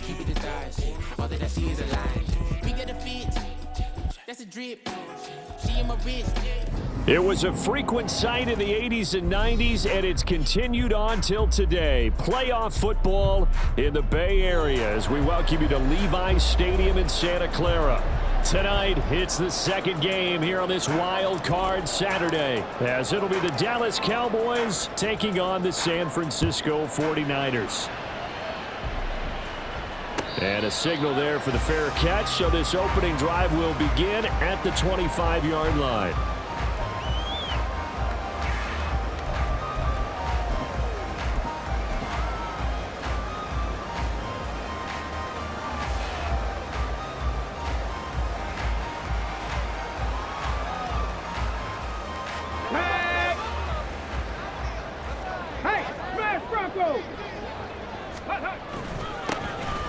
keep it disguised. All that I see is a lie. We get a fit, that's a drip. She in my wrist. It was a frequent sight in the 80s and 90s, and it's continued on till today. Playoff football in the Bay Area as we welcome you to Levi's Stadium in Santa Clara. Tonight, it's the second game here on this wild card Saturday, as it'll be the Dallas Cowboys taking on the San Francisco 49ers. And a signal there for the fair catch, so this opening drive will begin at the 25-yard line.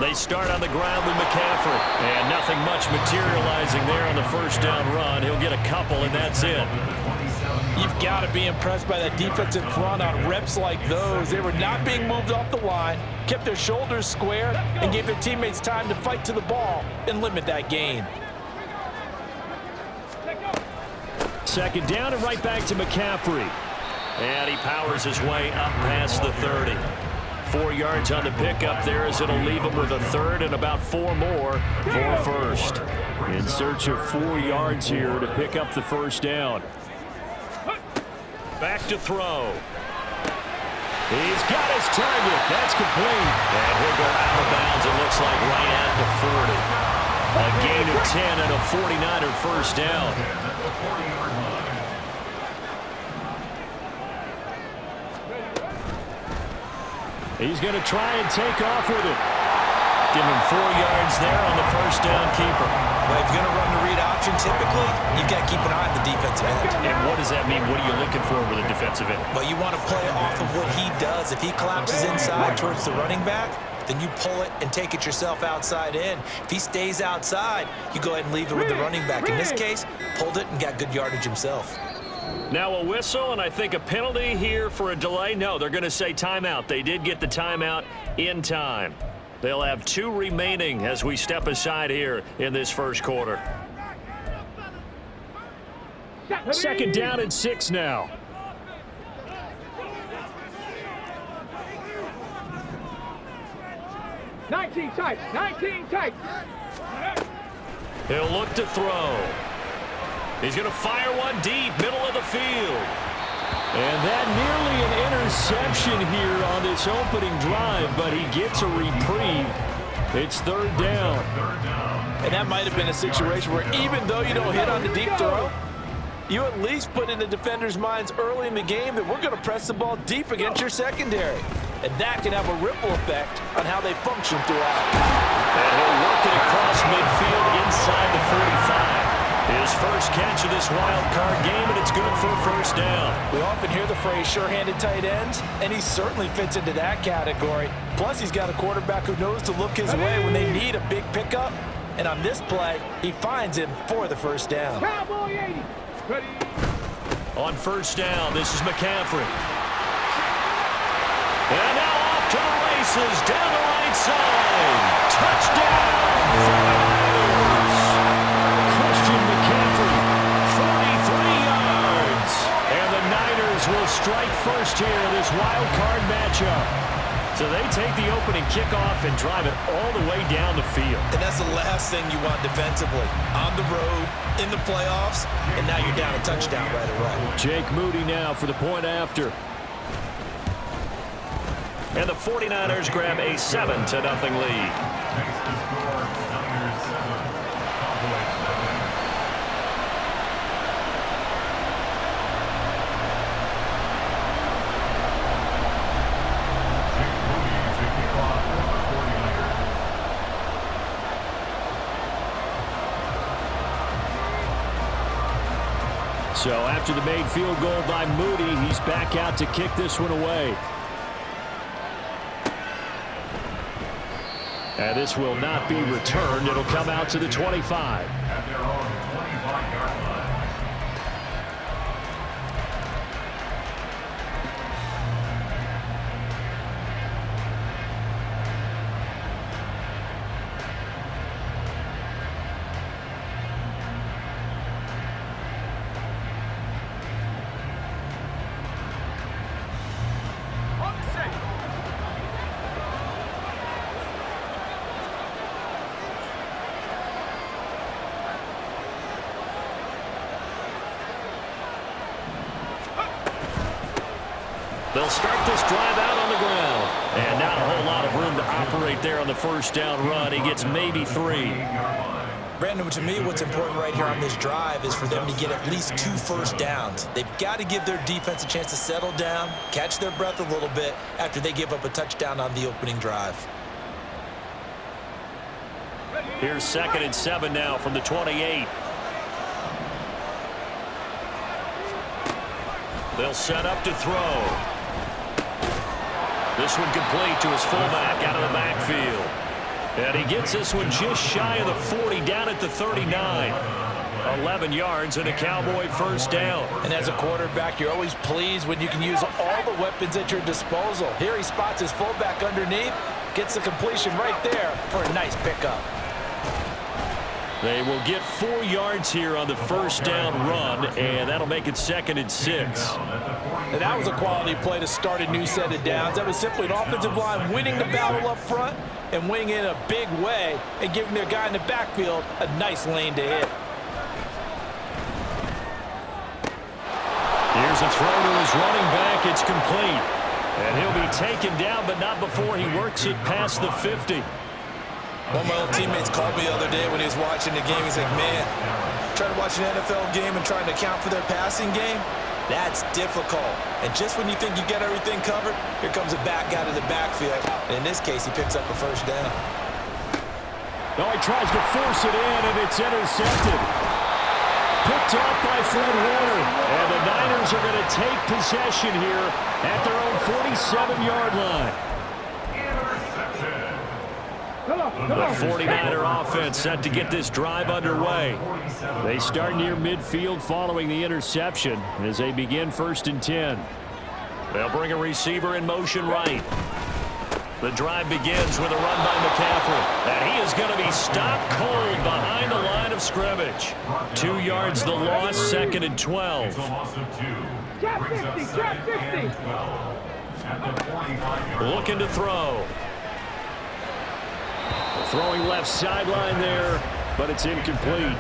They start on the ground with McCaffrey, and nothing much materializing there on the first down run. He'll get a couple, and that's it. You've got to be impressed by that defensive front on reps like those. They were not being moved off the line, kept their shoulders square, and gave their teammates time to fight to the ball and limit that gain. Second down and right back to McCaffrey. And he powers his way up past the 30. 4 yards on the pickup there as it'll leave him with a third and about 4 more for first. In search of 4 yards here to pick up the first down. Back to throw. He's got his target. That's complete. And he'll go out of bounds, it looks like, right at the 40. A gain of 10 and a 49er first down. He's going to try and take off with it. Give him 4 yards there on the first down keeper. Well, if you're going to run the read option, typically, you've got to keep an eye on the defensive end. And what does that mean? What are you looking for with a defensive end? Well, you want to play off of what he does. If he collapses inside towards the running back, then you pull it and take it yourself outside in. If he stays outside, you go ahead and leave it with the running back. In this case, pulled it and got good yardage himself. Now a whistle, and I think a penalty here for a delay. No, they're going to say timeout. They did get the timeout in time. They'll have 2 remaining as we step aside here in this first quarter. Second down and 6 now. Nineteen tight. He'll look to throw. He's going to fire one deep, middle of the field. And that nearly an interception here on this opening drive, but he gets a reprieve. It's third down. And that might have been a situation where even though you don't hit on the deep throw, you at least put in the defenders' minds early in the game that we're going to press the ball deep against your secondary. And that can have a ripple effect on how they function throughout. And he'll work it across midfield inside the 45. His first catch of this wild card game, and it's good for a first down. We often hear the phrase sure-handed tight ends, and he certainly fits into that category. Plus, he's got a quarterback who knows to look his way when they need a big pickup. And on this play, he finds him for the first down. Cowboy 80. Ready. On first down, this is McCaffrey. And now off to the races, down the right side. Touchdown, 49ers. Christian McCaffrey, 43 yards. And the Niners will strike first here in this wild card matchup. So they take the opening kickoff and drive it all the way down the field. And that's the last thing you want defensively. On the road, in the playoffs, and now you're down a touchdown right away. Jake Moody now for the point after. And the 49ers grab a 7-0 lead. So after the made field goal by Moody, he's back out to kick this one away. And this will not be returned. It'll come out to the 25. At their own 25-yard line. They'll start this drive out on the ground. And not a whole lot of room to operate there on the first down run. He gets maybe 3. Brandon, to me, what's important right here on this drive is for them to get at least 2 first downs. They've got to give their defense a chance to settle down, catch their breath a little bit after they give up a touchdown on the opening drive. Here's 2nd and 7 now from the 28. They'll set up to throw. This one complete to his fullback out of the backfield. And he gets this one just shy of the 40, down at the 39. 11 yards and a Cowboy first down. And as a quarterback, you're always pleased when you can use all the weapons at your disposal. Here he spots his fullback underneath, gets the completion right there for a nice pickup. They will get 4 yards here on the first down run, and that'll make it 2nd and 6. And that was a quality play to start a new set of downs. That was simply an offensive line winning the battle up front and winning in a big way and giving their guy in the backfield a nice lane to hit. Here's a throw to his running back. It's complete. And he'll be taken down, but not before he works it past the 50. One of my old teammates called me the other day when he was watching the game. He's like, man, trying to watch an NFL game and trying to account for their passing game, that's difficult. And just when you think you get everything covered, here comes a back out of the backfield. And in this case, he picks up a first down. Oh, he tries to force it in, and it's intercepted. Picked off by Fred Warner. And the Niners are going to take possession here at their own 47-yard line. The 49er offense set to get this drive underway. They start near midfield following the interception as they begin 1st and 10. They'll bring a receiver in motion right. The drive begins with a run by McCaffrey. And he is going to be stopped cold behind the line of scrimmage. 2 yards the loss, 2nd and 12. Trap 50, trap 50. Looking to throw. Throwing left sideline there, but it's incomplete.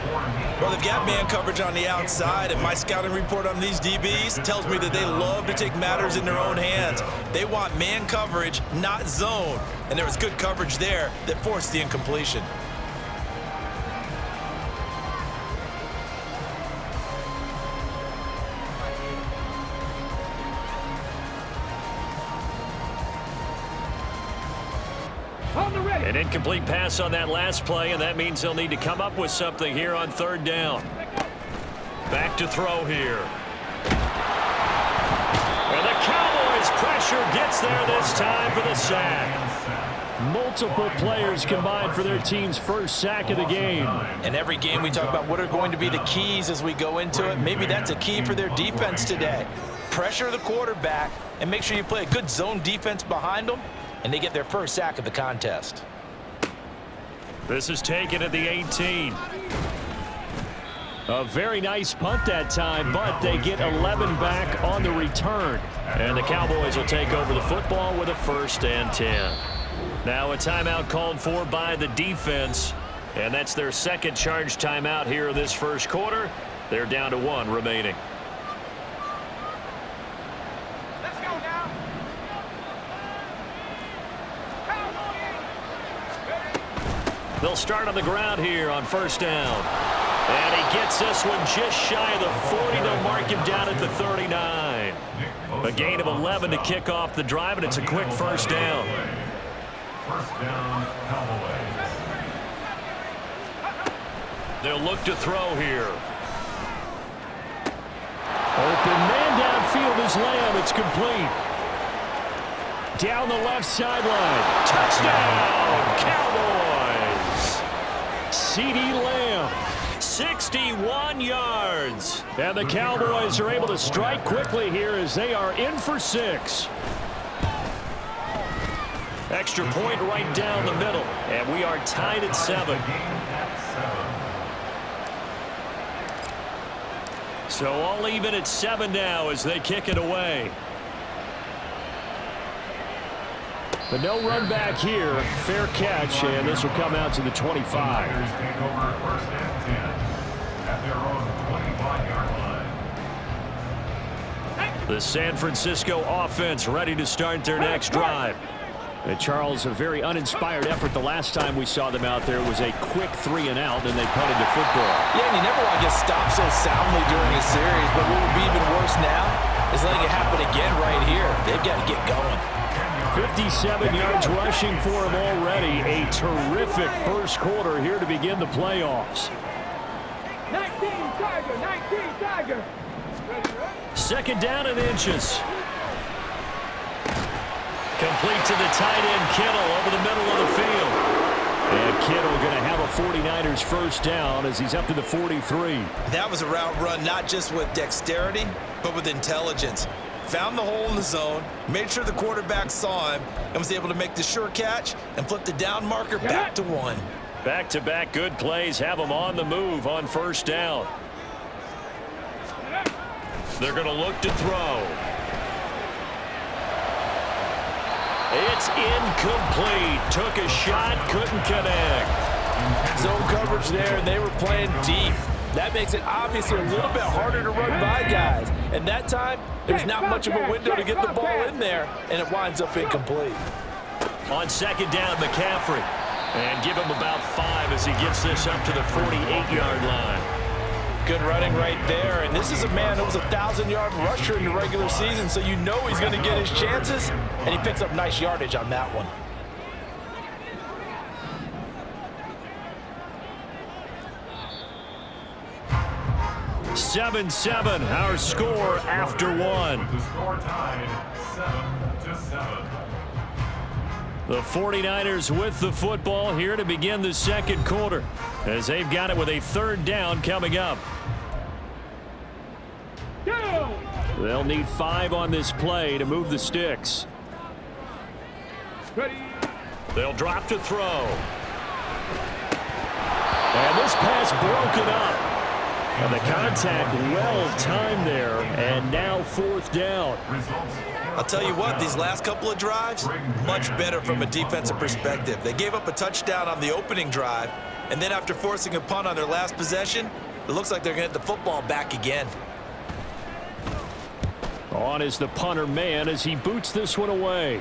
Well, they've got man coverage on the outside, and my scouting report on these DBs tells me that they love to take matters in their own hands. They want man coverage, not zone. And there was good coverage there that forced the incompletion. An incomplete pass on that last play, and that means they'll need to come up with something here on 3rd down. Back to throw here. And the Cowboys' pressure gets there this time for the sack. Multiple players combined for their team's first sack of the game. And every game we talk about what are going to be the keys as we go into it. Maybe that's a key for their defense today. Pressure the quarterback and make sure you play a good zone defense behind them, and they get their first sack of the contest. This is taken at the 18. A very nice punt that time, but they get 11 back on the return. And the Cowboys will take over the football with a 1st and 10. Now a timeout called for by the defense, and that's their 2nd charge timeout here in this first quarter. They're down to 1 remaining. They'll start on the ground here on 1st down. And he gets this one just shy of the 40. They'll mark him down at the 39. A gain of 11 to kick off the drive, and it's a quick 1st down. First down, Cowboys. They'll look to throw here. Open man downfield is Lamb. It's complete. Down the left sideline. Touchdown, Cowboys. CeeDee Lamb, 61 yards. And the Cowboys are able to strike quickly here as they are in for 6. Extra point right down the middle. And we are tied at 7. So all even at 7 now as they kick it away. But no run back here. Fair catch, and this will come out to the 25. Take over 1st and 10 at their own 25-yard line. The San Francisco offense ready to start their next drive. And Charles, a very uninspired effort the last time we saw them out there was a quick 3-and-out, and they punted the football. Yeah, and you never want to get stopped so soundly during a series, but what would be even worse now is letting it happen again right here. They've got to get going. 57 yards rushing for him already. A terrific first quarter here to begin the playoffs. 19 Tiger. Second down and inches. Complete to the tight end, Kittle, over the middle of the field. And Kittle going to have a 49ers first down as he's up to the 43. That was a route run not just with dexterity, but with intelligence. Found the hole in the zone, made sure the quarterback saw him, and was able to make the sure catch and flip the down marker back to 1. Back-to-back good plays have them on the move on first down. They're going to look to throw. It's incomplete. Took a shot, couldn't connect. Zone coverage there, and they were playing deep. That makes it obviously a little bit harder to run by guys. And that time, there's not much of a window to get the ball in there, and it winds up incomplete. On second down, McCaffrey. And give him about 5 as he gets this up to the 48-yard line. Good running right there, and this is a man that was a 1,000-yard rusher in the regular season, so you know he's going to get his chances, and he picks up nice yardage on that one. Seven, our score after one. The score tied 7-7. The 49ers with the football here to begin the second quarter as they've got it with a third down coming up. They'll need 5 on this play to move the sticks. They'll drop to throw. And this pass broken up. And the contact well timed there, and now fourth down. I'll tell you what, these last couple of drives, much better from a defensive perspective. They gave up a touchdown on the opening drive, and then after forcing a punt on their last possession, it looks like they're going to get the football back again. On is the punter man as he boots this one away.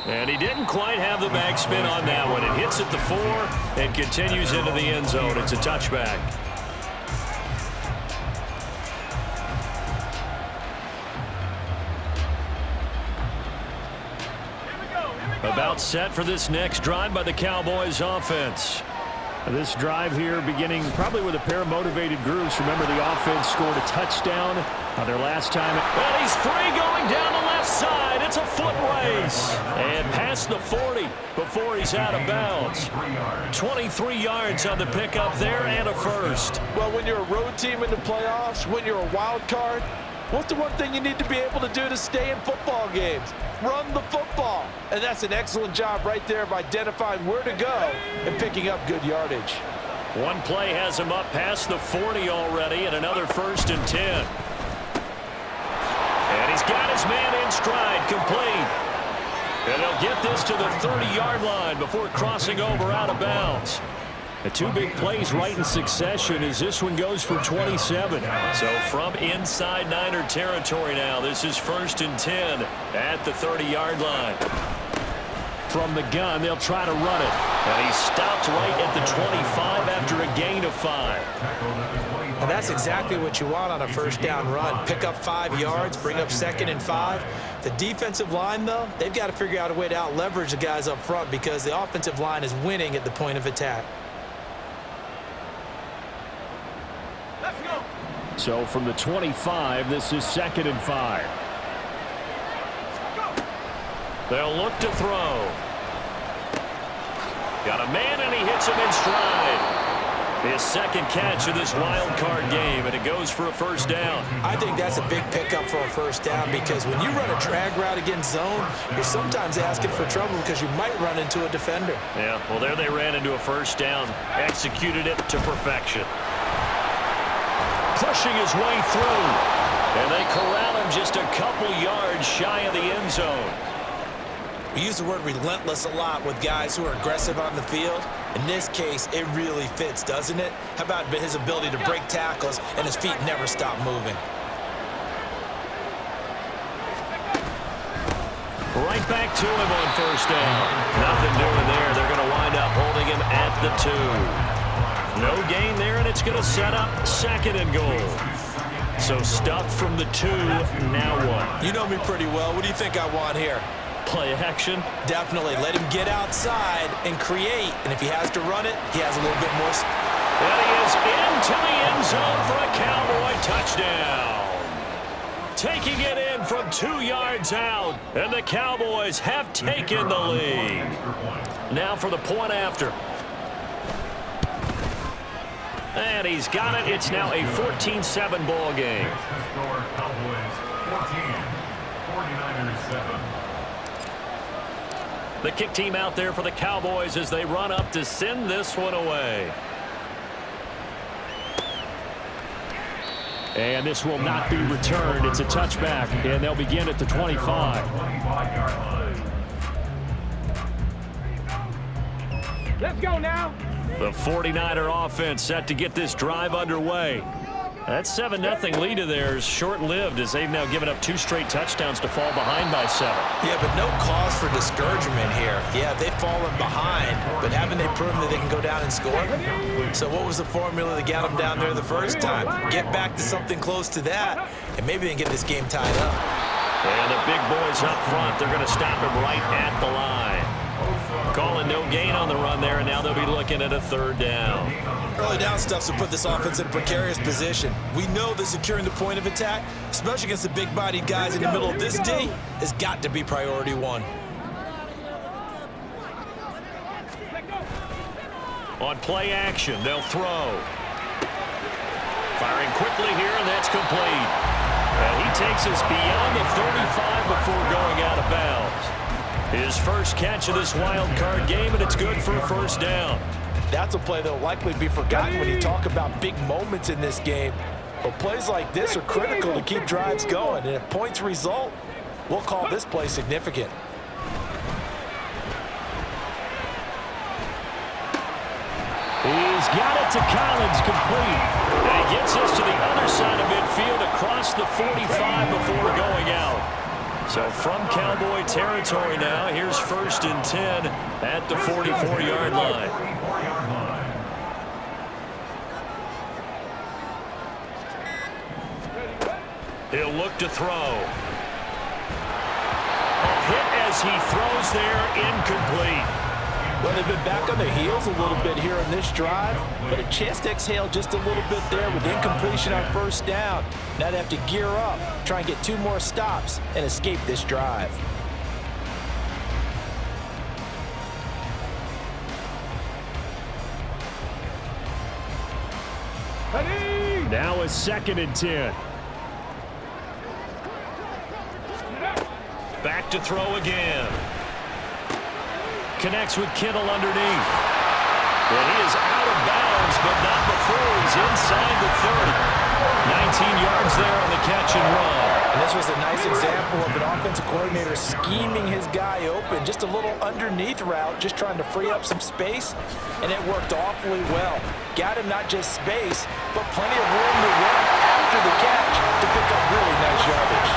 And he didn't quite have the backspin on that one. It hits at the 4 and continues into the end zone. It's a touchback. About set for this next drive by the Cowboys offense. This drive here beginning probably with a pair of motivated groups. Remember, the offense scored a touchdown on their last time. And he's free going down the left side. It's a foot race. And past the 40 before he's out of bounds. 23 yards on the pickup there and a first. Well, when you're a road team in the playoffs, when you're a wild card, what's the one thing you need to be able to do to stay in football games? Run the football. And that's an excellent job right there of identifying where to go and picking up good yardage. One play has him up past the 40 already, and another 1st and 10. And he's got his man in stride, complete. And they'll get this to the 30-yard line before crossing over out of bounds. The 2 big plays right in succession as this one goes for 27. So from inside Niner territory now, this is 1st and 10 at the 30-yard line. From the gun, they'll try to run it. And he's stopped right at the 25 after a gain of 5. And that's exactly what you want on a first down run. Pick up 5 yards, bring up 2nd and 5. The defensive line, though, they've got to figure out a way to out-leverage the guys up front because the offensive line is winning at the point of attack. So from the 25, this is 2nd and 5. They'll look to throw. Got a man, and he hits him in stride. His second catch of this wild card game, and it goes for a first down. I think that's a big pickup for a first down because when you run a drag route against zone, you're sometimes asking for trouble because you might run into a defender. Yeah, well, there they ran into a first down, executed it to perfection. Pushing his way through, and they corral him just a couple yards shy of the end zone. We use the word relentless a lot with guys who are aggressive on the field. In this case, it really fits, doesn't it? How about his ability to break tackles and his feet never stop moving? right back to him on first down. Nothing doing there. They're going to wind up holding him at the 2. No gain there, and it's going to set up 2nd and goal. So stuffed from the 2, now what? You know me pretty well. What do you think I want here? Play action? Definitely. Let him get outside and create. And if he has to run it, he has a little bit more. And he is into the end zone for a Cowboy touchdown. Taking it in from 2 yards out, and the Cowboys have taken the lead. Now for the point after. And he's got it. It's now a 14-7 ball game. Cowboys 14, 49ers 7. The kick team out there for the Cowboys as they run up to send this one away. And this will not be returned. It's a touchback, and they'll begin at the 25. Let's go now. The 49er offense set to get this drive underway. That 7-0 lead of theirs short-lived as they've now given up 2 straight touchdowns to fall behind by 7. Yeah, but no cause for discouragement here. Yeah, they've fallen behind, but haven't they proven that they can go down and score? So what was the formula that got them down there the first time? Get back to something close to that, and maybe they can get this game tied up. And the big boys up front, they're going to stop him right at the line. Calling no gain on the run there, and now they'll be looking at a 3rd down. Early down stuff to put this offense in a precarious position. We know that securing the point of attack, especially against the big-bodied guys in the middle of this D, has got to be priority 1. On play action, they'll throw. Firing quickly here, and that's complete. And he takes us beyond the 35 before going out of bounds. His first catch of this wild card game, and it's good for a 1st down. That's a play that will likely be forgotten when you talk about big moments in this game. But plays like this are critical to keep drives going. And if points result, we'll call this play significant. He's got it to Collins, complete. And he gets us to the other side of midfield across the 45 before going out. So from Cowboy territory now, here's 1st and 10 at the 44-yard line. He'll look to throw. A hit as he throws there, incomplete. Well, they've been back on their heels a little bit here in this drive, but a chance to exhale just a little bit there with incompletion on 1st down. Now they have to gear up, try and get 2 more stops, and escape this drive. Now a 2nd and 10. Back to throw again. Connects with Kittle underneath. And he is out of bounds, but not before he's inside the 30. 19 yards there on the catch and run. And this was a nice example of an offensive coordinator scheming his guy open. Just a little underneath route, just trying to free up some space, and it worked awfully well. Got him not just space, but plenty of room to run after the catch to pick up really nice yardage.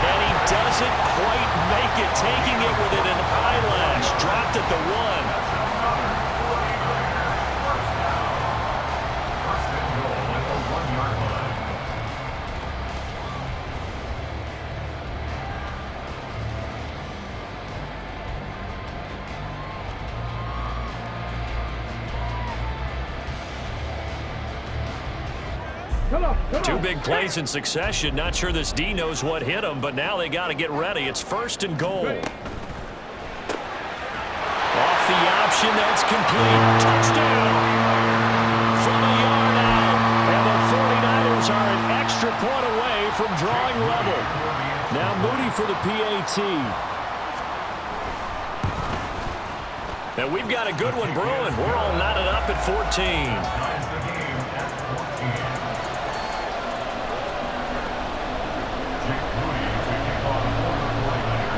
And he doesn't quite make it, taking it within an eyelash. Dropped at the 1. Two big plays in succession. Not sure this D knows what hit him, but now they got to get ready. It's 1st and goal. Off the option, that's complete. Touchdown. From a yard out. And the 49ers are an extra point away from drawing level. Now Moody for the PAT. And we've got a good one brewing. We're all knotted up at 14.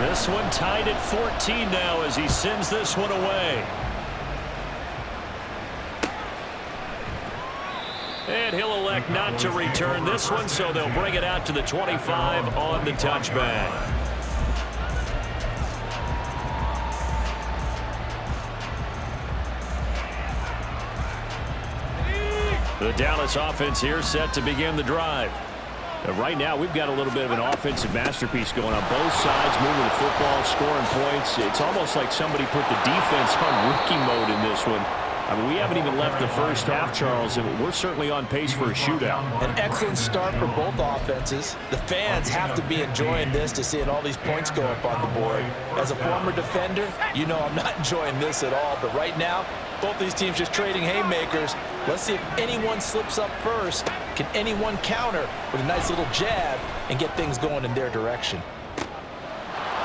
This one tied at 14 now as he sends this one away. And he'll elect not to return this one, so they'll bring it out to the 25 on the touchback. The Dallas offense here set to begin the drive. Right now, we've got a little bit of an offensive masterpiece going on both sides, moving the football, scoring points. It's almost like somebody put the defense on rookie mode in this one. I mean, we haven't even left the first half, Charles, and we're certainly on pace for a shootout. An excellent start for both offenses. The fans have to be enjoying this to seeing all these points go up on the board. As a former defender, you know I'm not enjoying this at all. But right now, both these teams just trading haymakers. Let's see if anyone slips up first. Can anyone counter with a nice little jab and get things going in their direction?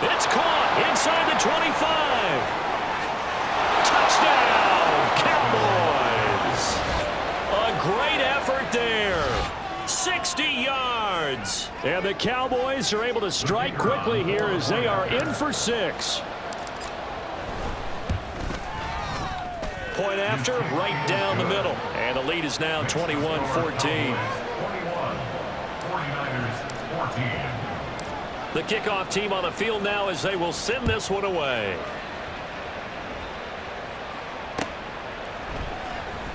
It's caught inside the 25. Touchdown, Cowboys. A great effort there. 60 yards. And the Cowboys are able to strike quickly here as they are in for 6. Point after, right down the middle. And the lead is now 21-14. 21. 49ers 14. The kickoff team on the field now as they will send this one away.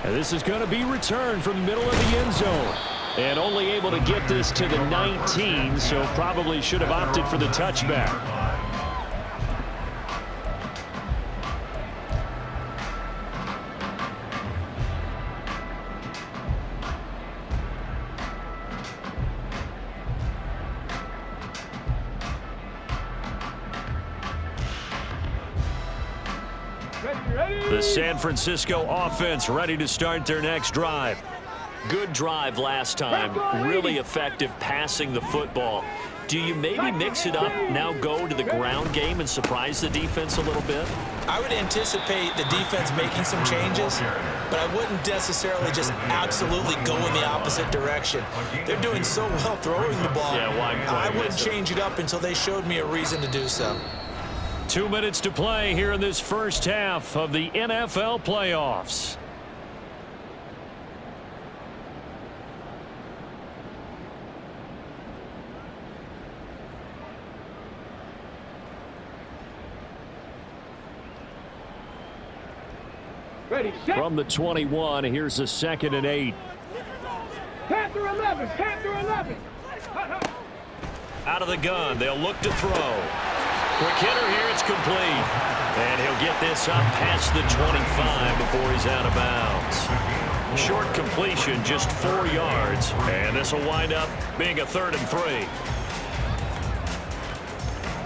And this is going to be returned from the middle of the end zone. And only able to get this to the 19, so probably should have opted for the touchback. The San Francisco offense ready to start their next drive. Good drive last time. Really effective passing the football. Do you maybe mix it up, now go to the ground game and surprise the defense a little bit? I would anticipate the defense making some changes, but I wouldn't necessarily just absolutely go in the opposite direction. They're doing so well throwing the ball. Yeah, why I wouldn't change it up until they showed me a reason to do so. 2 minutes to play here in this first half of the NFL playoffs. Ready, set. From the 21, here's a 2nd and 8. Panther 11, Panther 11. Out of the gun, they'll look to throw. Quick hitter here, it's complete. And he'll get this up past the 25 before he's out of bounds. Short completion, just 4 yards. And this will wind up being a 3rd and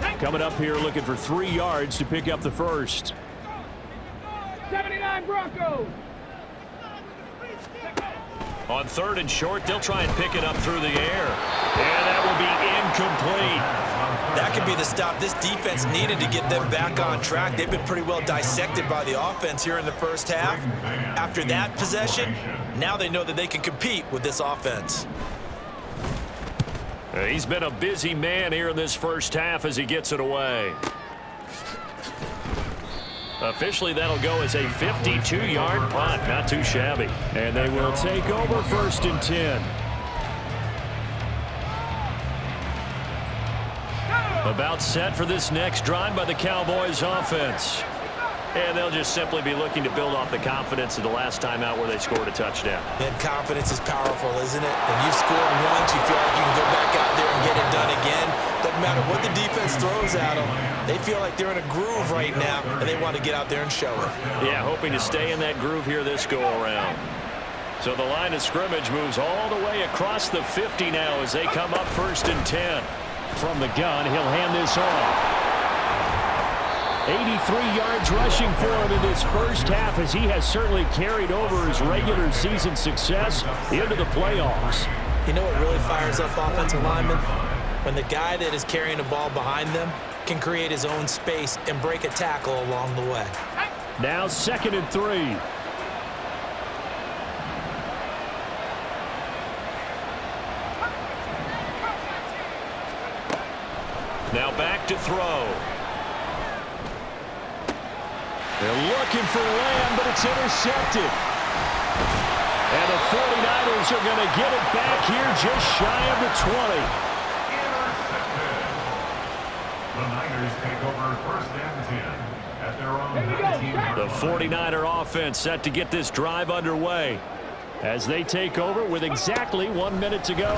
3. Coming up here looking for 3 yards to pick up the first. 79 Broncos. On 3rd and short, they'll try and pick it up through the air. And that will be incomplete. That could be the stop this defense needed to get them back on track. They've been pretty well dissected by the offense here in the first half. After that possession, now they know that they can compete with this offense. He's been a busy man here in this first half as he gets it away. Officially, that'll go as a 52-yard punt. Not too shabby. And they will take over 1st and 10. About set for this next drive by the Cowboys offense. And they'll just simply be looking to build off the confidence of the last time out where they scored a touchdown. And confidence is powerful, isn't it? When you've scored once, you feel like you can go back out there and get it done again. Doesn't matter what the defense throws at them. They feel like they're in a groove right now, and they want to get out there and show it. Yeah, hoping to stay in that groove here this go-around. So the line of scrimmage moves all the way across the 50 now as they come up 1st and 10. From the gun, he'll hand this off. 83 yards rushing for him in this first half as he has certainly carried over his regular season success into the playoffs. You know what really fires up offensive linemen? When the guy that is carrying the ball behind them can create his own space and break a tackle along the way. Now 2nd and 3. Now back to throw. They're looking for Lamb, but it's intercepted. And the 49ers are going to get it back here just shy of the 20. The Niners take over 1st and 10 at their own 19-yard line. The 49er offense set to get this drive underway. as they take over with exactly 1 minute to go.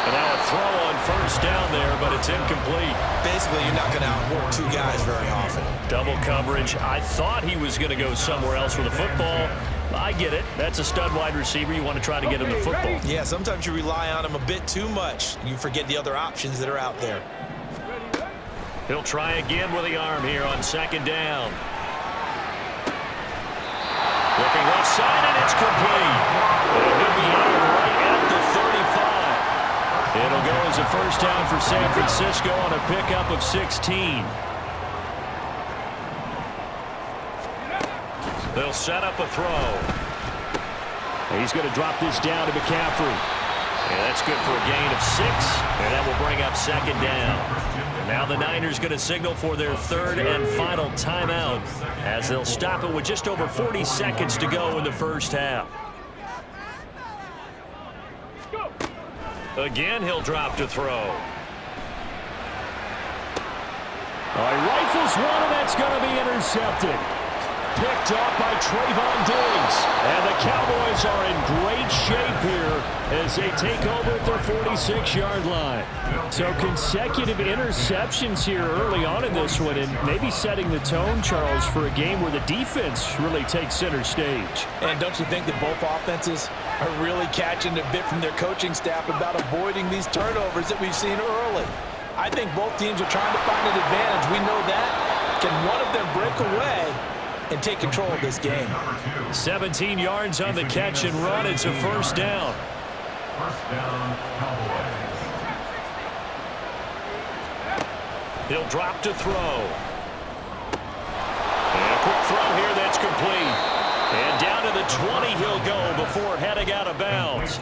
And now a throw on first down there, but it's incomplete. Basically, you're not going to outwork two guys very often. Double coverage. I thought he was going to go somewhere else with the football. I get it. That's a stud wide receiver. You want to try to get him the football. Yeah, sometimes you rely on him a bit too much. You forget the other options that are out there. He'll try again with the arm here on second down. Looking left side, and it's complete. And he'll be out right at the 35. It'll go as a first down for San Francisco on a pickup of 16. They'll set up a throw. He's going to drop this down to McCaffrey. And that's good for a gain of 6. And that will bring up second down. Now the Niners going to signal for their third and final timeout as they'll stop it with just over 40 seconds to go in the first half. Again, he'll drop to throw. He rifles one, and that's going to be intercepted. Picked up by Trayvon Diggs. And the Cowboys are in great shape here as they take over at their 46-yard line. So consecutive interceptions here early on in this one, and maybe setting the tone, Charles, for a game where the defense really takes center stage. And don't you think that both offenses are really catching a bit from their coaching staff about avoiding these turnovers that we've seen early? I think both teams are trying to find an advantage. We know that. Can one of them break away and take control of this game? 17 yards on the catch and run. It's a first down. First down, Cowboys. He'll drop to throw. And a quick throw here that's complete. And down to the 20 he'll go before heading out of bounds.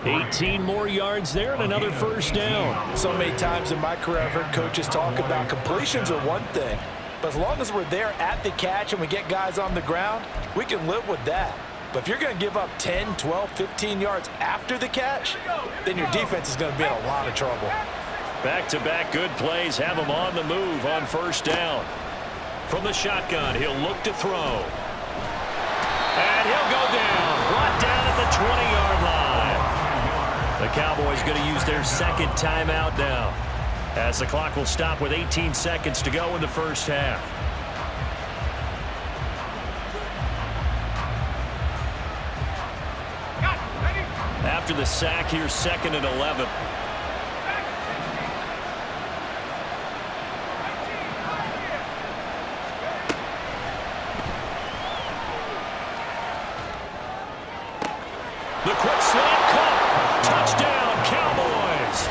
18 more yards there and another first down. So many times in my career I've heard coaches talk about completions are one thing. But as long as we're there at the catch and we get guys on the ground, we can live with that. But if you're going to give up 10, 12, 15 yards after the catch, then your defense is going to be in a lot of trouble. Back-to-back good plays have him on the move on first down. From the shotgun, he'll look to throw. And he'll go down. Brought down at the 20-yard line. The Cowboys going to use their second timeout now, as the clock will stop with 18 seconds to go in the first half. After the sack, here's second and 11. The quick slant caught. Touchdown, Cowboys.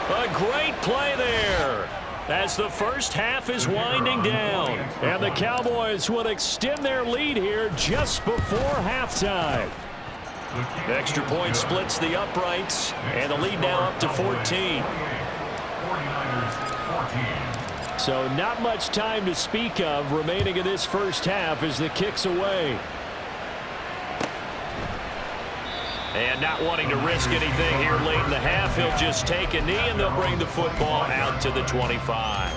A great play there as the first half is winding down. And the Cowboys will extend their lead here just before halftime. The extra point splits the uprights, and the lead now up to 14. So not much time to speak of remaining in this first half as the kick's away. And not wanting to risk anything here late in the half, he'll just take a knee, and they'll bring the football out to the 25.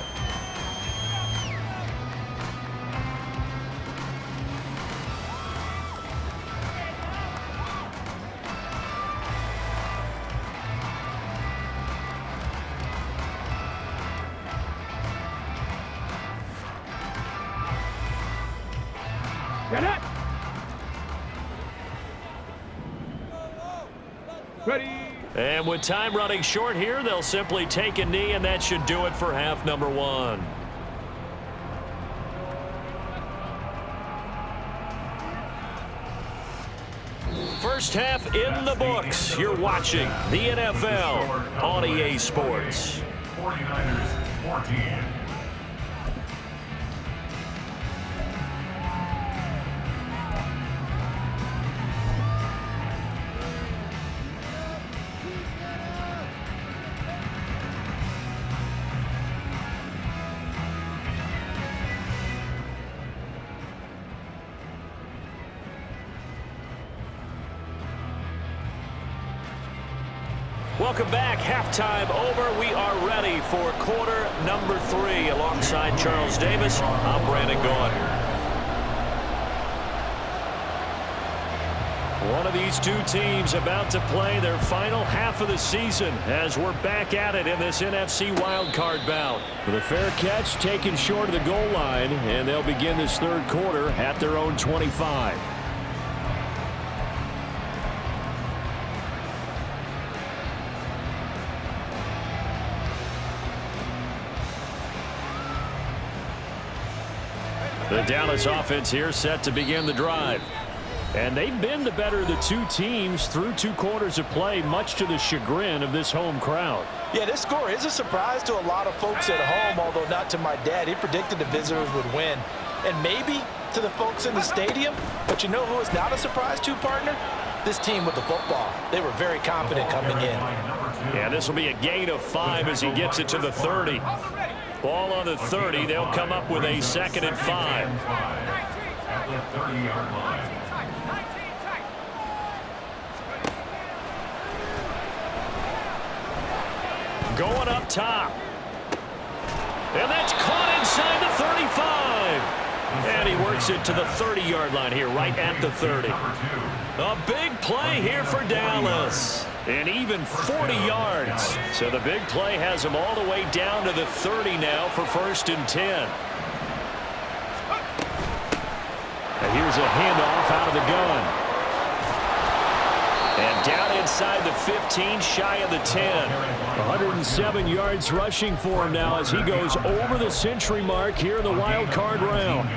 Get it! Ready! And with time running short here, they'll simply take a knee, and that should do it for half number one. First half in the books. You're watching the NFL on EA Sports. 49ers 14. Welcome back. Halftime over. We are ready for quarter number 3. Alongside Charles Davis, I'm Brandon Gaudin. One of these two teams about to play their final half of the season as we're back at it in this NFC wildcard bout. With a fair catch taken short of the goal line, and they'll begin this third quarter at their own 25. The Dallas offense here set to begin the drive. And they've been the better of the two teams through 2 quarters of play, much to the chagrin of this home crowd. Yeah, this score is a surprise to a lot of folks at home, although not to my dad. He predicted the visitors would win. And maybe to the folks in the stadium. But you know who is not a surprise to, partner? This team with the football. They were very confident coming in. Yeah, this will be a gain of 5 as he gets it to the 30. Ball on the 30. They'll come up with a 2nd and 5. At the 30-yard line. Going up top. And that's caught inside the 35. And he works it to the 30-yard line here, right at the 30. A big play here for Dallas. And even 40 yards. So the big play has him all the way down to the 30 now for 1st and 10. And here's a handoff out of the gun. And down inside the 15, shy of the 10. 107 yards rushing for him now as he goes over the century mark here in the wild card round.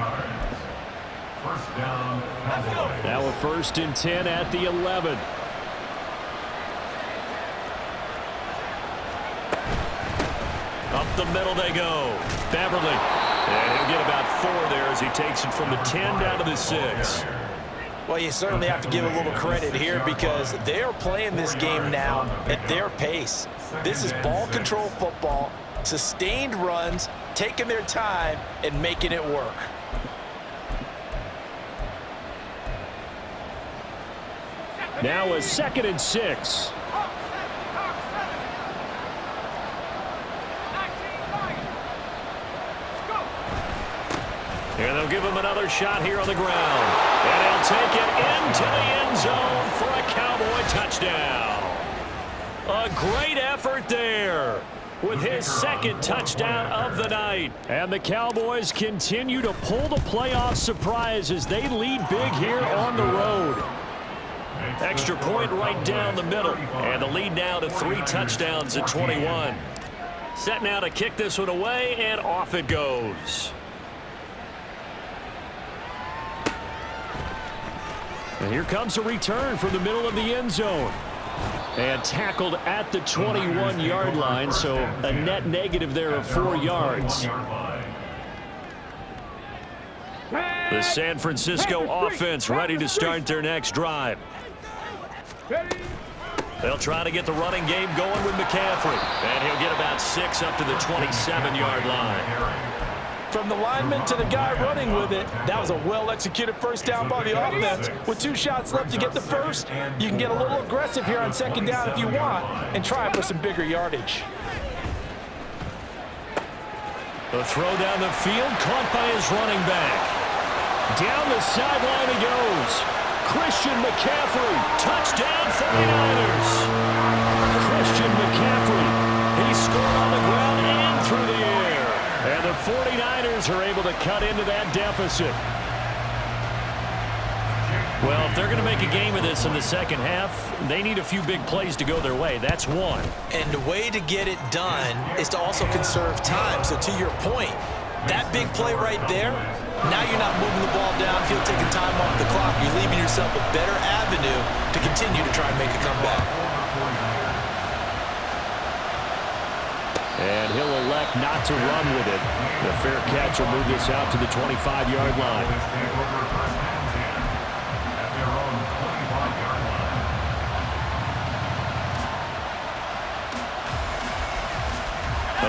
First down, Cowboys. Now a 1st and 10 at the 11. Up the middle they go. Beverly. And he'll get about 4 there as he takes it from the 10 down to the 6. Well, you certainly have to give a little credit here because they're playing this game now at their pace. This is ball control football, sustained runs, taking their time, and making it work. Now a 2nd and 6. And they'll give him another shot here on the ground. And he'll take it into the end zone for a Cowboy touchdown. A great effort there with his 2nd touchdown of the night. And the Cowboys continue to pull the playoff surprise as they lead big here on the road. Extra point right down the middle. And the lead now to 3 touchdowns at 21. Set now to kick this one away, and off it goes. And here comes a return from the middle of the end zone. And tackled at the 21-yard line, so a net negative there of 4 yards. The San Francisco offense ready to start their next drive. They'll try to get the running game going with McCaffrey. And he'll get about 6 up to the 27-yard line. From the lineman to the guy running with it, that was a well-executed first down by the offense. With 2 shots left to get the first, you can get a little aggressive here on 2nd down if you want and try for some bigger yardage. The throw down the field, caught by his running back. Down the sideline he goes. Christian McCaffrey, touchdown 49ers. Christian McCaffrey, he scored on the ground and through the air. And the 49ers are able to cut into that deficit. Well, if they're going to make a game of this in the second half, they need a few big plays to go their way. That's one. And the way to get it done is to also conserve time. So to your point, that big play right there, now you're not moving the ball downfield, taking time off the clock. You're leaving yourself a better avenue to continue to try and make a comeback. And he'll elect not to run with it. The fair catch will move this out to the 25-yard line.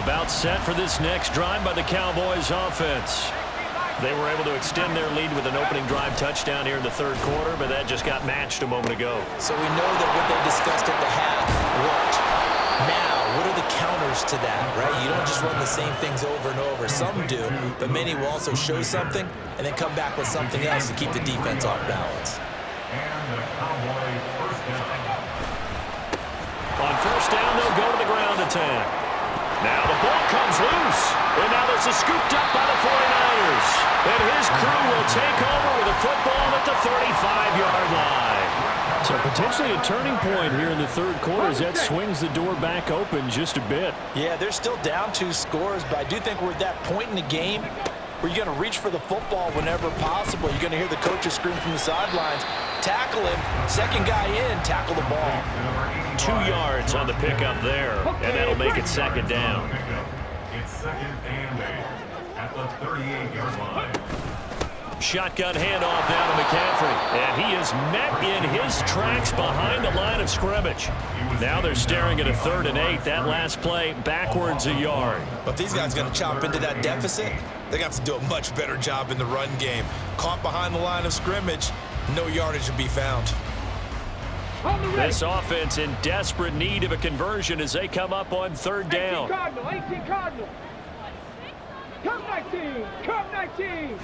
About set for this next drive by the Cowboys offense. They were able to extend their lead with an opening drive touchdown here in the third quarter, but that just got matched a moment ago. So we know that what they discussed at the half worked. Now, what are the counters to that, right? You don't just run the same things over and over. Some do, but many will also show something and then come back with something else to keep the defense off balance. And the Cowboy first down. On first down, they'll go to the ground attack. Now the ball comes loose. And now this is scooped up by the 49ers. And his crew will take over with a football at the 35-yard line. So potentially a turning point here in the third quarter as that swings the door back open just a bit. Yeah, they're still down 2 scores, but I do think we're at that point in the game where you're going to reach for the football whenever possible. You're going to hear the coaches scream from the sidelines. Tackle him. Second guy in, tackle the ball. 2 yards on the pickup there, and that'll make it second down. It's second and 8 at the 38-yard line. Shotgun handoff down to McCaffrey, and he is met in his tracks behind the line of scrimmage. Now they're staring at a 3rd and 8. That last play backwards a yard. But if these guys are going to chop into that deficit, they're going to have to do a much better job in the run game. Caught behind the line of scrimmage, no yardage to be found. This offense in desperate need of a conversion as they come up on 3rd down. 18 Cardinal. Come 19. Come 19.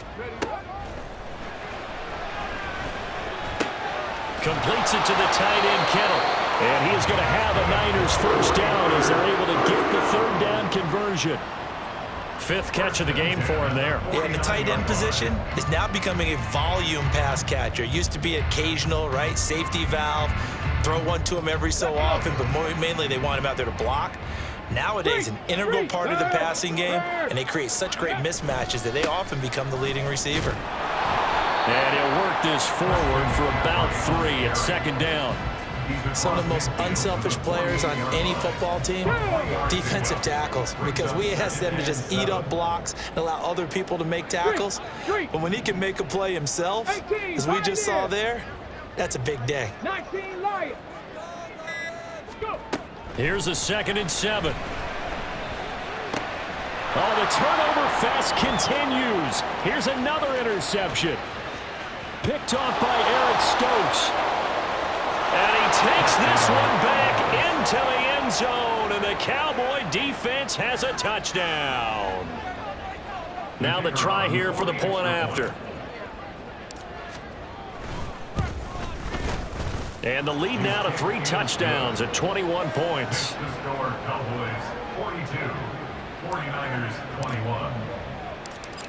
Completes it to the tight end, Kittle. And he is going to have a Niners first down as they're able to get the 3rd down conversion. 5th catch of the game for him there. Yeah, and the tight end position is now becoming a volume pass catcher. It used to be occasional, right? Safety valve. Throw one to him every so often, but mainly they want him out there to block. Nowadays, an integral part of the passing game, and they create such great mismatches that they often become the leading receiver. And he'll work this forward for about 3 at 2nd down. Some of the most unselfish players on any football team, defensive tackles, because we ask them to just eat up blocks and allow other people to make tackles. But when he can make a play himself, as we just saw there, that's a big day. 19 Lions. Here's a 2nd and 7. Oh, the turnover fest continues. Here's another interception. Picked off by Eric Stokes. And he takes this one back into the end zone, and the Cowboy defense has a touchdown. Now the try here for the point after. And the lead now to 3 touchdowns at 21 points. The score, Cowboys 42, 49ers 21.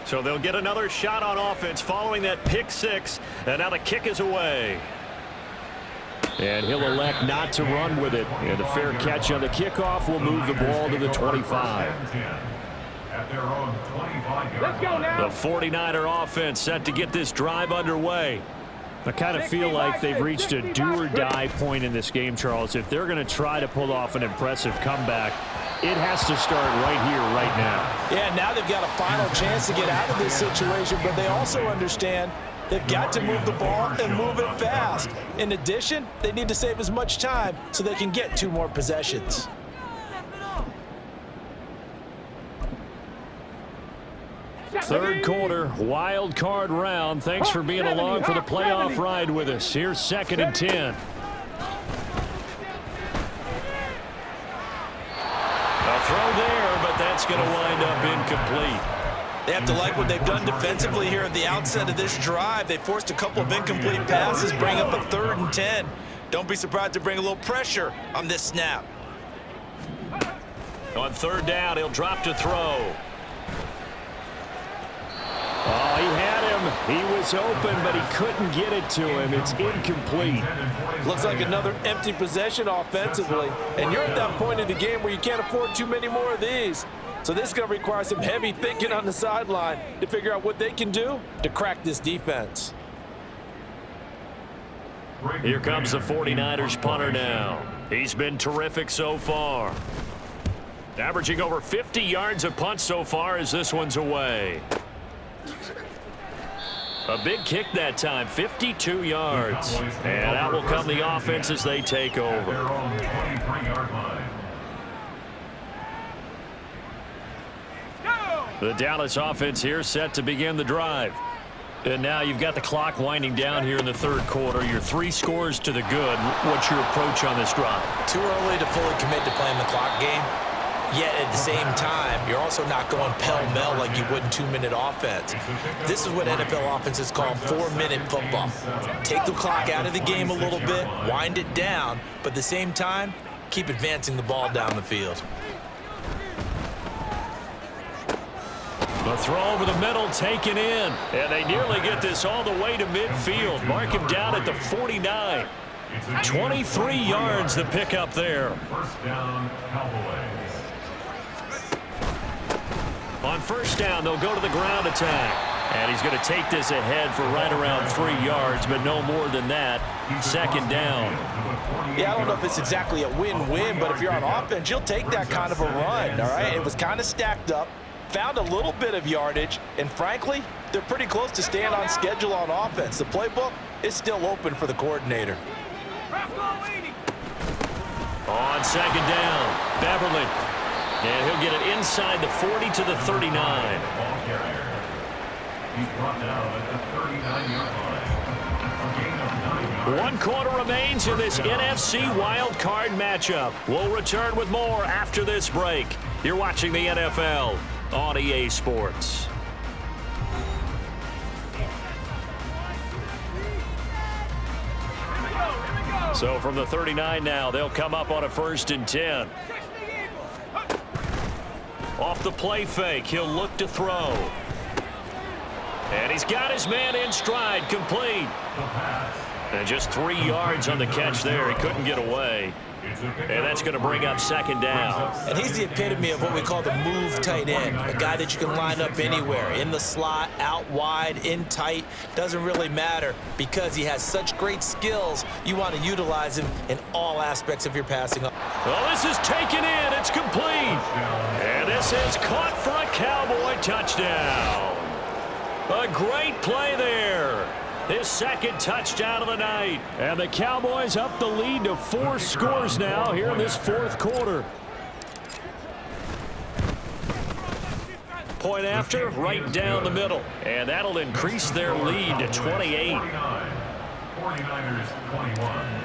So they'll get another shot on offense following that pick 6, and now the kick is away. And he'll elect not to run with it. And the fair catch on the kickoff will move the ball to the 25. At their own 25-yard line. The 49er offense set to get this drive underway. I kind of feel like they've reached a do-or-die point in this game, Charles. If they're going to try to pull off an impressive comeback, it has to start right here, right now. Yeah, now they've got a final chance to get out of this situation, but they also understand they've got to move the ball and move it fast. In addition, they need to save as much time so they can get 2 more possessions. Third quarter, wild card round. Thanks for being along for the playoff ride with us. Here's 2nd and 10. A throw there, but that's going to wind up incomplete. They have to like what they've done defensively here at the outset of this drive. They forced a couple of incomplete passes, bring up a 3rd and 10. Don't be surprised to bring a little pressure on this snap. On 3rd down, he'll drop to throw. Oh, he had him. He was open, but he couldn't get it to him. It's incomplete. Looks like another empty possession offensively. And you're at that point in the game where you can't afford too many more of these. So this is going to require some heavy thinking on the sideline to figure out what they can do to crack this defense. Here comes the 49ers punter now. He's been terrific so far. Averaging over 50 yards a punt so far as this one's away. A big kick that time, 52 yards. And out will come the offense as they take over. The Dallas offense here set to begin the drive. And now you've got the clock winding down here in the third quarter. You're 3 scores to the good. What's your approach on this drive? Too early to fully commit to playing the clock game. Yet at the same time, you're also not going pell-mell like you would in 2-minute offense. This is what NFL offenses call 4-minute football. Take the clock out of the game a little bit, wind it down, but at the same time, keep advancing the ball down the field. The throw over the middle taken in, and they nearly get this all the way to midfield. Mark him down at the 49. 23 yards to pick up there. First down, Cowboys. On first down, they'll go to the ground attack. And he's going to take this ahead for right around 3 yards, but no more than that. Second down. Yeah, I don't know if it's exactly a win-win, but if you're on offense, you'll take that kind of a run, all right? It was kind of stacked up, found a little bit of yardage, and frankly, they're pretty close to staying on schedule on offense. The playbook is still open for the coordinator. On second down, Beverly. And he'll get it inside the 40 to the 39. Ball carrier. He's brought down at the 39-yard line. A gain of 9 yards. 1 quarter remains in this NFC Wild Card matchup. We'll return with more after this break. You're watching the NFL on EA Sports. So from the 39 now, they'll come up on a 1st and 10. Off the play fake, he'll look to throw. And he's got his man in stride, complete. And just 3 yards on the catch there. He couldn't get away. And that's going to bring up second down. And he's the epitome of what we call the move tight end, a guy that you can line up anywhere, in the slot, out wide, in tight, doesn't really matter because he has such great skills. You want to utilize him in all aspects of your passing. Well, this is taken in. It's complete. And this is caught for a Cowboy touchdown. A great play there. His second touchdown of the night. And the Cowboys up the lead to 4 scores now here in this 4th quarter. Point after, right down the middle. And that'll increase their lead to 28. 49ers 21.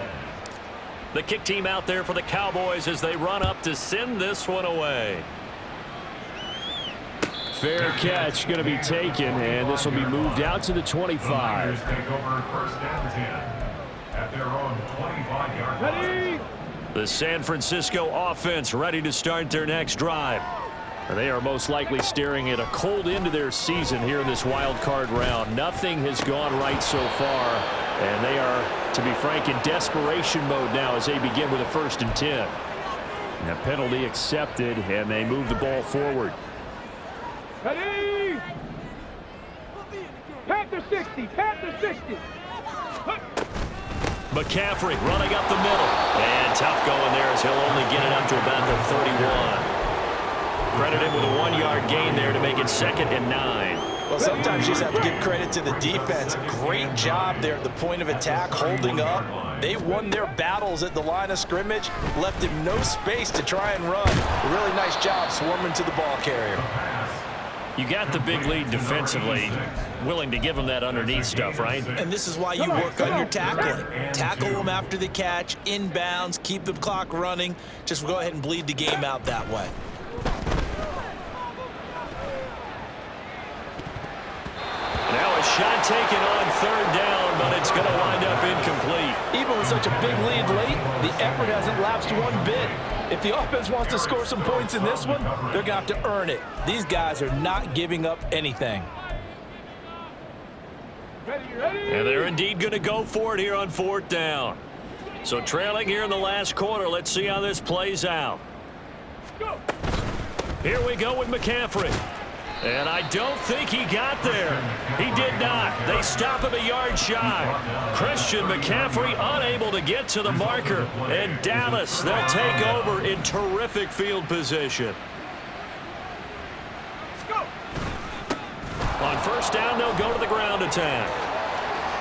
The kick team out there for the Cowboys as they run up to send this one away. Fair catch going to be taken, and this will be moved out to the 25. Take over 1st and 10 at their own 25-yard line. The San Francisco offense ready to start their next drive. And they are most likely staring at a cold end to their season here in this wild card round. Nothing has gone right so far, and they are, to be frank, in desperation mode now as they begin with a 1st and 10. And a penalty accepted, and they move the ball forward. Ready? Panther 60, Panther 60. McCaffrey running up the middle. And tough going there as he'll only get it up to about the 31. Credited with a 1-yard gain there to make it 2nd and 9. Well, sometimes you just have to give credit to the defense. Great job there at the point of attack, holding up. They won their battles at the line of scrimmage, left him no space to try and run. A really nice job swarming to the ball carrier. You got the big lead defensively, willing to give them that underneath stuff, right? And this is why you work on your tackling. Tackle them after the catch, inbounds, keep the clock running. Just go ahead and bleed the game out that way. Now a shot taken on 3rd down, but it's going to wind up incomplete. Even with such a big lead late, the effort hasn't lapsed one bit. If the offense wants to score some points in this one, they're going to have to earn it. These guys are not giving up anything. And they're indeed going to go for it here on 4th down. So trailing here in the last quarter, let's see how this plays out. Here we go with McCaffrey. And I don't think he got there. He did not. They stop him a yard shy. Christian McCaffrey unable to get to the marker. And Dallas, they'll take over in terrific field position. On 1st down, they'll go to the ground attack.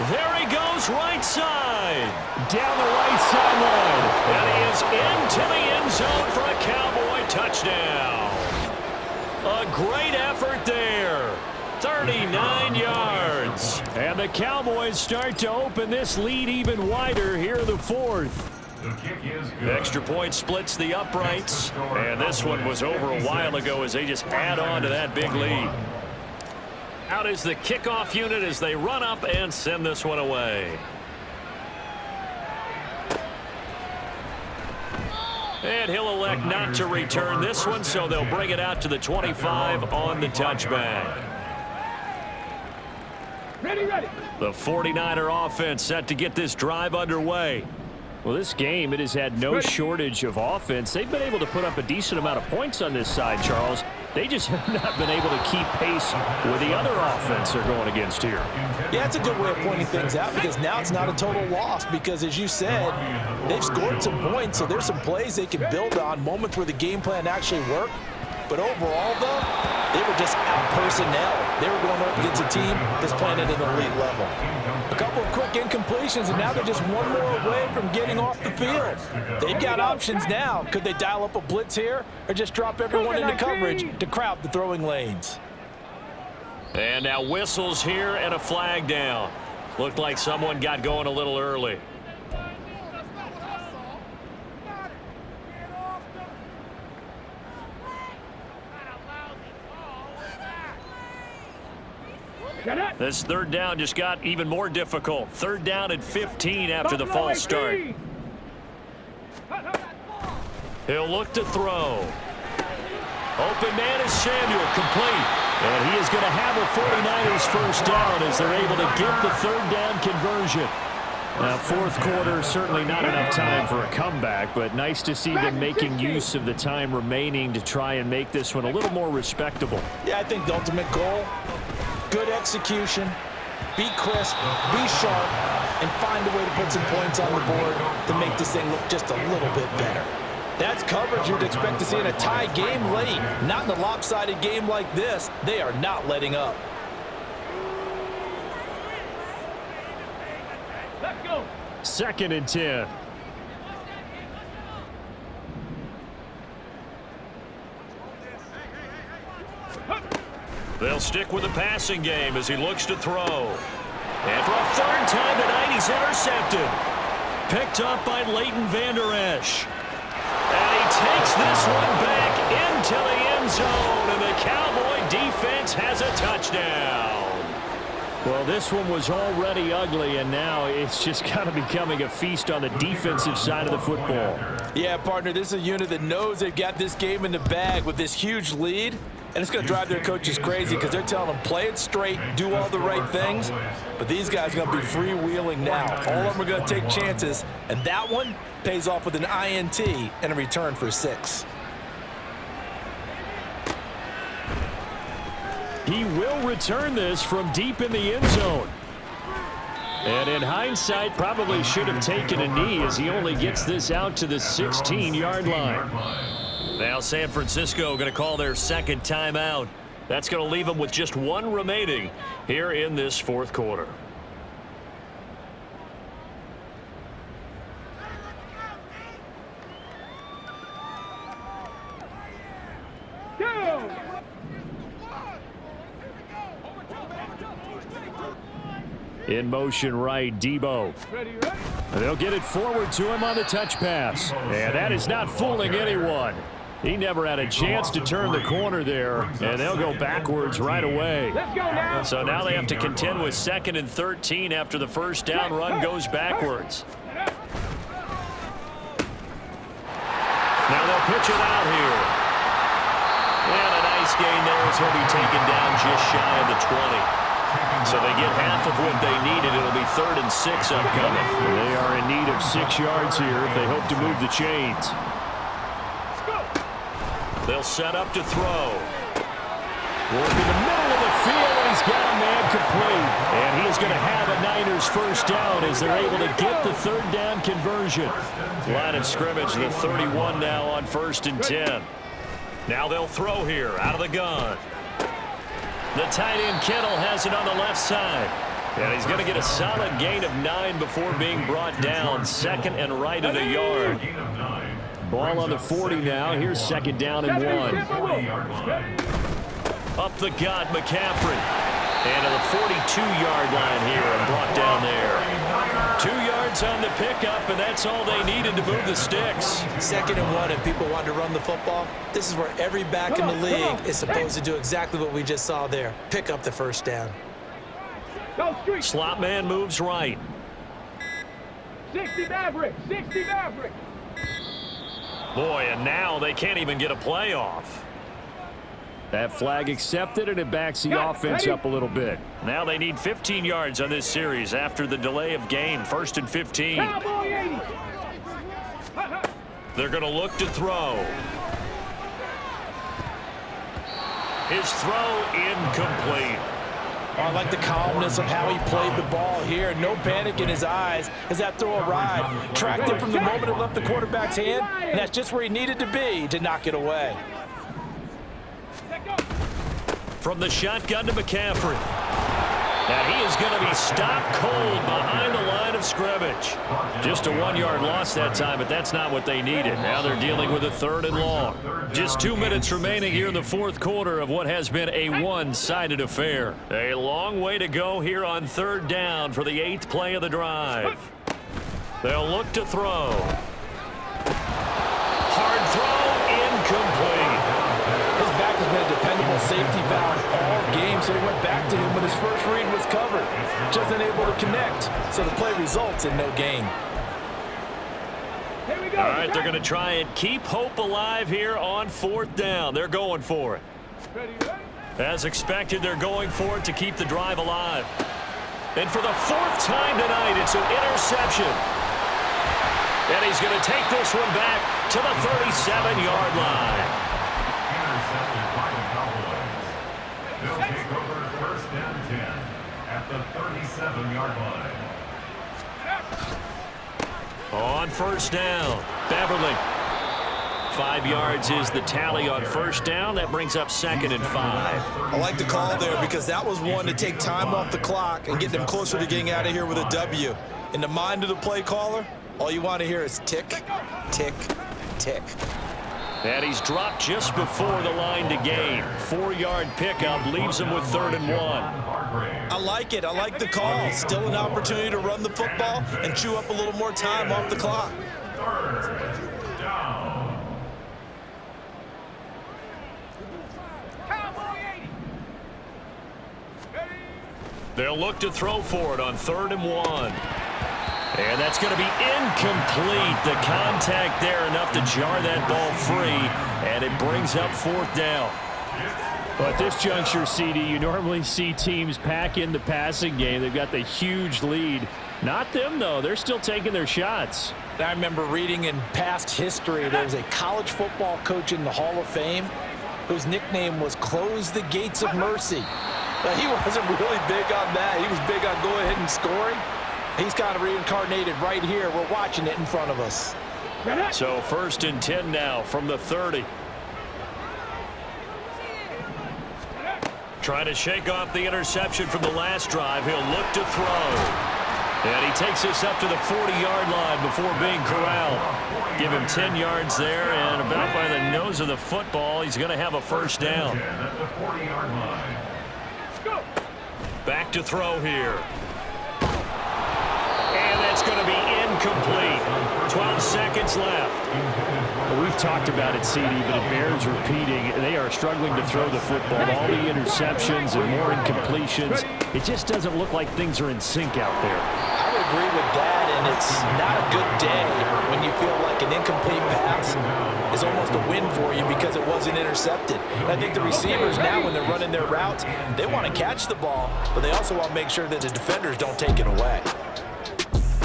There he goes, right side. Down the right sideline. And he is into the end zone for a Cowboy touchdown. A great effort there. 39 yards. And the Cowboys start to open this lead even wider here in the 4th. The kick is good. Extra point splits the uprights, and this one was over a while ago as they just add on to that big lead. Out is the kickoff unit as they run up and send this one away. And he'll elect not to return this one, so they'll bring it out to the 25 on the touchback. Ready, ready. The 49er offense set to get this drive underway. Well, this game, it has had no shortage of offense. They've been able to put up a decent amount of points on this side, Charles. They just have not been able to keep pace with the other offense they're going against here. Yeah, it's a good way of pointing things out because now it's not a total loss because, as you said, they've scored some points, so there's some plays they can build on, moments where the game plan actually worked. But overall, though, they were just out-personnel. They were going up against a team that's playing at an elite level. A couple of quick incompletions, and now they're just one more away from getting off the field. They've got options now. Could they dial up a blitz here or just drop everyone into coverage to crowd the throwing lanes? And now whistles here and a flag down. Looked like someone got going a little early. This third down just got even more difficult. Third down and 15 after the false start. He'll look to throw. Open man is Samuel, complete. And he is going to have a 49ers first down as they're able to get the third down conversion. Now, fourth quarter, certainly not enough time for a comeback, but nice to see them making use of the time remaining to try and make this one a little more respectable. Yeah, I think the ultimate goal, good execution, be crisp, be sharp, and find a way to put some points on the board to make this thing look just a little bit better. That's coverage you'd expect to see in a tie game late. Not in a lopsided game like this. They are not letting up. Let's go. 2nd and 10. They'll stick with the passing game as he looks to throw. And for a third time tonight, he's intercepted. Picked up by Leighton Vander Esch. And he takes this one back into the end zone, and the Cowboy defense has a touchdown. Well, this one was already ugly, and now it's just kind of becoming a feast on the defensive side of the football. Yeah, partner, this is a unit that knows they've got this game in the bag with this huge lead, and it's going to drive their coaches crazy because they're telling them play it straight, do all the right things, but these guys are going to be freewheeling now. All of them are going to take chances, and that one pays off with an INT and a return for 6. He will return this from deep in the end zone. And in hindsight, probably should have taken a knee as he only gets this out to the 16-yard line. Now San Francisco going to call their second timeout. That's going to leave them with just one remaining here in this fourth quarter. In motion right, Debo. They'll get it forward to him on the touch pass. And that is not fooling anyone. He never had a chance to turn the corner there, and they'll go backwards right away. So now they have to contend with 2nd and 13 after the first down run goes backwards. Now they'll pitch it out here. And a nice gain there as he'll be taken down just shy of the 20. So they get half of what they needed. It'll be 3rd and 6 upcoming. They are in need of 6 yards here if they hope to move the chains. They'll set up to throw. Work in the middle of the field, and he's got a man complete. And he is going to have a Niners first down as they're able to get the third down conversion. Line of scrimmage, the 31 now on 1st and 10. Now they'll throw here out of the gun. The tight end Kittle has it on the left side. And he's going to get a solid gain of 9 before being brought down. 2nd and right of the yard. Ball on the 40 now. Here's 2nd down and 1. Up the gut, McCaffrey. And to the 42-yard line here and brought down there. 2 yards on the pickup, and that's all they needed to move the sticks. 2nd and 1, and people want to run the football. This is where every back in the league is supposed to do exactly what we just saw there. Pick up the first down. Slot man moves right. 60 Maverick, 60 Maverick. Boy, and now they can't even get a play off. That flag accepted, and it backs the offense up a little bit. Now they need 15 yards on this series after the delay of game. 1st and 15. They're going to look to throw. His throw incomplete. I like the calmness of how he played the ball here. No panic in his eyes as that throw arrived. Tracked it from the moment it left the quarterback's hand, and that's just where he needed to be to knock it away. From the shotgun to McCaffrey. And he is going to be stopped cold behind the line of scrimmage. Just a 1-yard loss that time, but that's not what they needed. Now they're dealing with a 3rd and long. Just 2 minutes remaining here in the 4th quarter of what has been a one-sided affair. A long way to go here on 3rd down for the 8th play of the drive. They'll look to throw. Hard throw, incomplete. His back has been a dependable safety valve all game, so he went back to him when his first read was covered. Just unable to connect, so the play results in no gain. Here we go. All right, they're going to try and keep hope alive here on 4th down. They're going for it. As expected, they're going for it to keep the drive alive. And for the 4th time tonight, it's an interception. And he's going to take this one back to the 37-yard line. Intercepted by the Cowboys. They'll take over 1st and 10 at the 37-yard line. On 1st down, Beverly. 5 yards is the tally on 1st down. That brings up 2nd and 5. I like the call there because that was one to take time off the clock and get them closer to getting out of here with a W. In the mind of the play caller, all you want to hear is tick, tick, tick. And he's dropped just before the line to gain. 4-yard pickup leaves him with 3rd and 1. I like it. I like the call. Still an opportunity to run the football and chew up a little more time off the clock. 3rd down. They'll look to throw for it on 3rd and 1. And that's going to be incomplete. The contact there enough to jar that ball free, and it brings up 4th down. Well, at this juncture, CD, you normally see teams pack in the passing game. They've got the huge lead. Not them, though. They're still taking their shots. I remember reading in past history there was a college football coach in the Hall of Fame whose nickname was Close the Gates of Mercy. Now, he wasn't really big on that. He was big on go ahead and scoring. He's kind of reincarnated right here. We're watching it in front of us. So 1st and 10 now from the 30. Trying to shake off the interception from the last drive. He'll look to throw. And he takes this up to the 40-yard line before being corralled. Give him 10 yards there, and about by the nose of the football, he's going to have a 1st down. At the 40-yard line. Back to throw here. And that's going to be incomplete. 12 seconds left. Well, we've talked about it, CD, but it bears repeating. They are struggling to throw the football. All the interceptions and more incompletions. It just doesn't look like things are in sync out there. I would agree with that, and it's not a good day when you feel like an incomplete pass is almost a win for you because it wasn't intercepted. And I think the receivers now, when they're running their routes, they want to catch the ball, but they also want to make sure that the defenders don't take it away.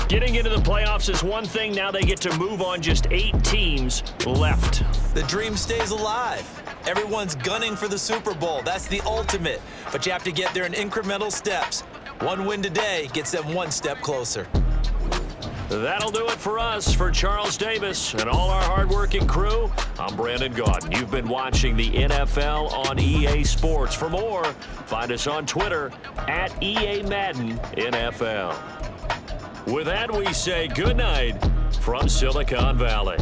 Getting into the playoffs is one thing. Now they get to move on. Just 8 teams left. The dream stays alive. Everyone's gunning for the Super Bowl. That's the ultimate. But you have to get there in incremental steps. One win today gets them one step closer. That'll do it for us. For Charles Davis and all our hardworking crew, I'm Brandon Gaudin. You've been watching the NFL on EA Sports. For more, find us on Twitter at EA Madden NFL. With that, we say good night from Silicon Valley.